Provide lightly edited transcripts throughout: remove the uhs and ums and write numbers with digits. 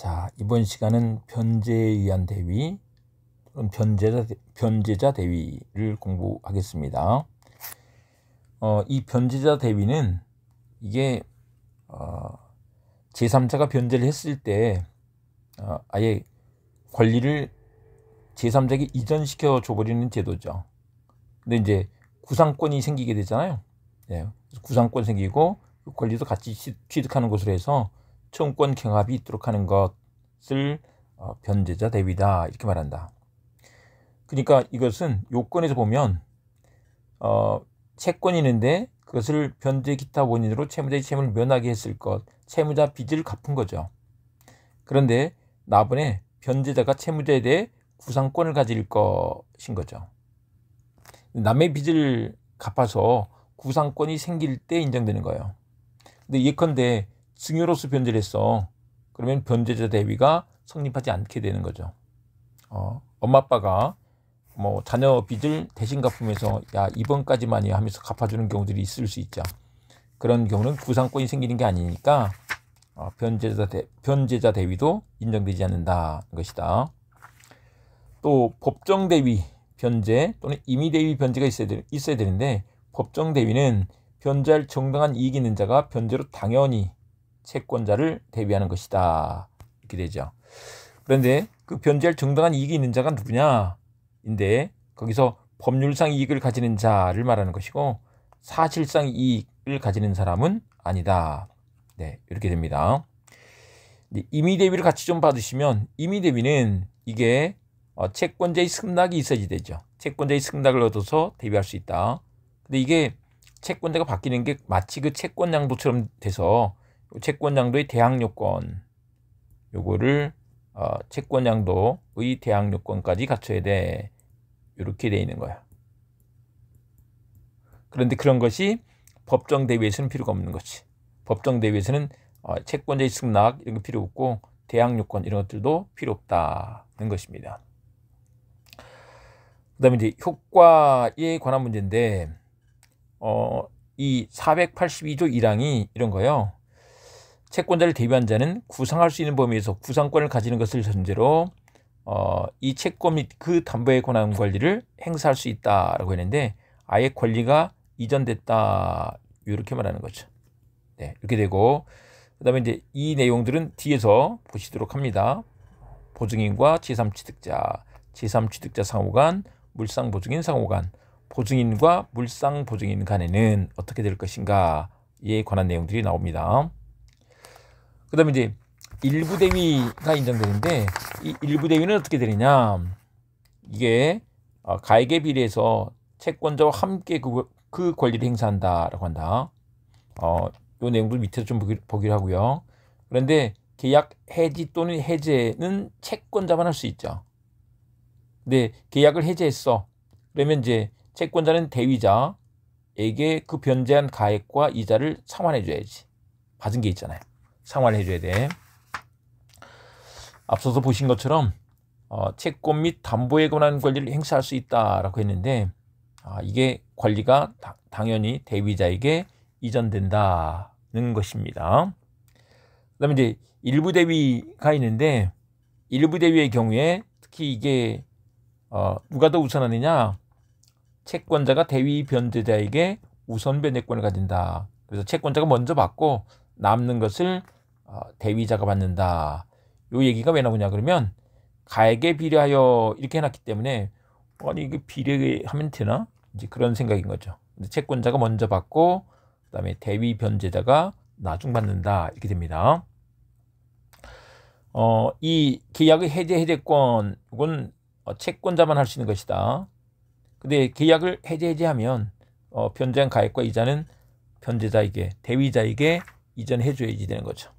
자, 이번 시간은 변제에 의한 대위 또는 변제자 대위를 공부하겠습니다. 이 변제자 대위는 이게 제3자가 변제를 했을 때 아예 권리를 제3자에게 이전시켜 줘버리는 제도죠. 근데 이제 구상권이 생기게 되잖아요. 네, 구상권 생기고 그 권리도 같이 취득하는 것으로 해서 청구권 경합이 있도록 하는 것을 변제자 대위다 이렇게 말한다. 그러니까 이것은 요건에서 보면 채권이 있는데 그것을 변제 기타 원인으로 채무자의 채무를 면하게 했을 것, 채무자 빚을 갚은 거죠. 그런데 나번에 변제자가 채무자에 대해 구상권을 가질 것인 거죠. 남의 빚을 갚아서 구상권이 생길 때 인정되는 거예요. 근데 예컨대 증여로서 변제를 했어. 그러면 변제자 대위가 성립하지 않게 되는 거죠. 엄마 아빠가 뭐 자녀 빚을 대신 갚으면서 야 이번까지만이야 하면서 갚아주는 경우들이 있을 수 있죠. 그런 경우는 구상권이 생기는 게 아니니까 변제자 대위도 인정되지 않는다는 것이다. 또 법정 대위 변제 또는 임의 대위 변제가 있어야 되는데 법정 대위는 변제할 정당한 이익이 있는 자가 변제로 당연히 채권자를 대위하는 것이다 이렇게 되죠. 그런데 그 변제할 정당한 이익이 있는 자가 누구냐 인데 거기서 법률상 이익을 가지는 자를 말하는 것이고 사실상 이익을 가지는 사람은 아니다. 네, 이렇게 됩니다. 임의 대위를 같이 좀 받으시면 임의 대위는 이게 채권자의 승낙이 있어야지 되죠. 채권자의 승낙을 얻어서 대위할 수 있다. 근데 이게 채권자가 바뀌는 게 마치 그 채권양도처럼 돼서 채권양도의 대항요건 요거를 채권양도의 대항요건까지 갖춰야 돼. 이렇게 돼 있는 거야. 그런데 그런 것이 법정 대위에서는 필요가 없는 거지. 법정 대위에서는 채권자의 승낙 이런 거 필요 없고 대항요건 이런 것들도 필요 없다는 것입니다. 그다음에 이제 효과에 관한 문제인데 이 482조 1항이 이런 거예요. 채권자를 대위한 자는 구상할 수 있는 범위에서 구상권을 가지는 것을 전제로 이 채권 및 그 담보에 관한 권리를 행사할 수 있다라고 했는데 아예 권리가 이전됐다 이렇게 말하는 거죠. 네, 이렇게 되고 그다음에 이제 이 내용들은 뒤에서 보시도록 합니다. 보증인과 제3취득자, 제3취득자 상호간, 물상보증인 상호간, 보증인과 물상보증인 간에는 어떻게 될 것인가에 관한 내용들이 나옵니다. 그 다음에 이제 일부 대위가 인정되는데 이 일부 대위는 어떻게 되느냐 이게 가액에 비례해서 채권자와 함께 그 권리를 행사한다라고 한다. 이 내용들 밑에서 좀 보기로 하고요. 그런데 계약 해지 또는 해제는 채권자만 할 수 있죠. 근데 계약을 해제했어. 그러면 이제 채권자는 대위자에게 그 변제한 가액과 이자를 상환해 줘야지. 받은 게 있잖아요. 상환해 줘야 돼. 앞서서 보신 것처럼 채권 및 담보에 관한 권리를 행사할 수 있다라고 했는데 이게 권리가 당연히 대위자에게 이전된다는 것입니다. 그다음에 이제 일부 대위가 있는데 일부 대위의 경우에 특히 이게 누가 더 우선하느냐 채권자가 대위 변제자에게 우선 변제권을 가진다. 그래서 채권자가 먼저 받고 남는 것을 대위자가 받는다. 이 얘기가 왜 나오냐 그러면 가액에 비례하여 이렇게 해놨기 때문에 아니 이게 비례하면 되나? 이제 그런 생각인 거죠. 채권자가 먼저 받고 그다음에 대위 변제자가 나중 받는다 이렇게 됩니다. 이 계약의 해제권 이건 채권자만 할 수 있는 것이다. 근데 계약을 해제하면 변제한 가액과 이자는 변제자에게 대위자에게 이전해줘야지 되는 거죠.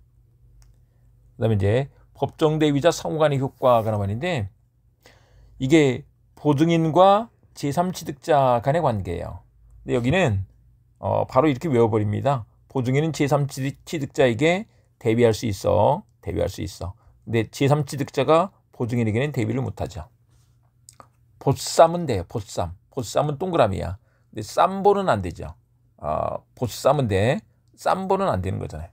그다음에 이제 법정 대위자 상호간의 효과가 나왔는데 이게 보증인과 제3취득자 간의 관계예요. 근데 여기는 바로 이렇게 외워버립니다. 보증인은 제3취득자에게 대위할 수 있어. 근데 제3취득자가 보증인에게는 대위를 못하죠. 보쌈은 돼요. 보쌈은 동그라미야. 근데 쌈보는 안 되죠. 보쌈은 돼. 쌈보는 안 되는 거잖아요.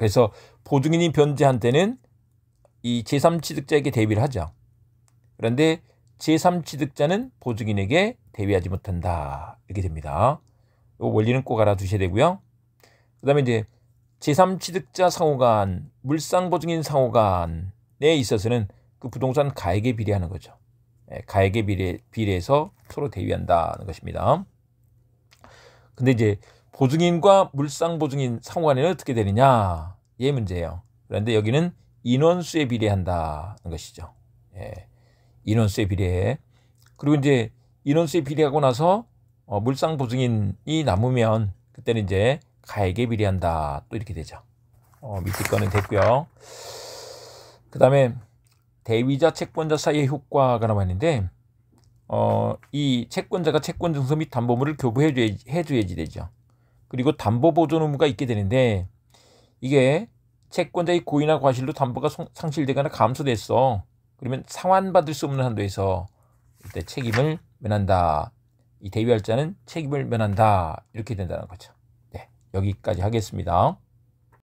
그래서 보증인이 변제한 때는 이 제3취득자에게 대비를 하죠. 그런데 제3취득자는 보증인에게 대비하지 못한다. 이렇게 됩니다. 이 원리는 꼭 알아두셔야 되고요. 그 다음에 이제 제3취득자 상호간, 물상보증인 상호간에 있어서는 그 부동산 가액에 비례하는 거죠. 가액에 비례해서 서로 대비한다는 것입니다. 근데 이제 보증인과 물상보증인 상호간에는 어떻게 되느냐? 이 문제예요. 그런데 여기는 인원수에 비례한다는 것이죠. 인원수에 비례해. 그리고 이제 인원수에 비례하고 나서 물상보증인이 남으면 그때는 이제 가액에 비례한다. 또 이렇게 되죠. 밑에 거는 됐고요. 그 다음에 대위자 채권자 사이의 효과가 남았는데 이 채권자가 채권 증서 및 담보물을 교부해줘야지 되죠. 그리고 담보보존 의무가 있게 되는데 이게 채권자의 고의나 과실로 담보가 상실되거나 감소됐어. 그러면 상환받을 수 없는 한도에서 이때 책임을 면한다. 이 대위할 자는 책임을 면한다. 이렇게 된다는 거죠. 네, 여기까지 하겠습니다.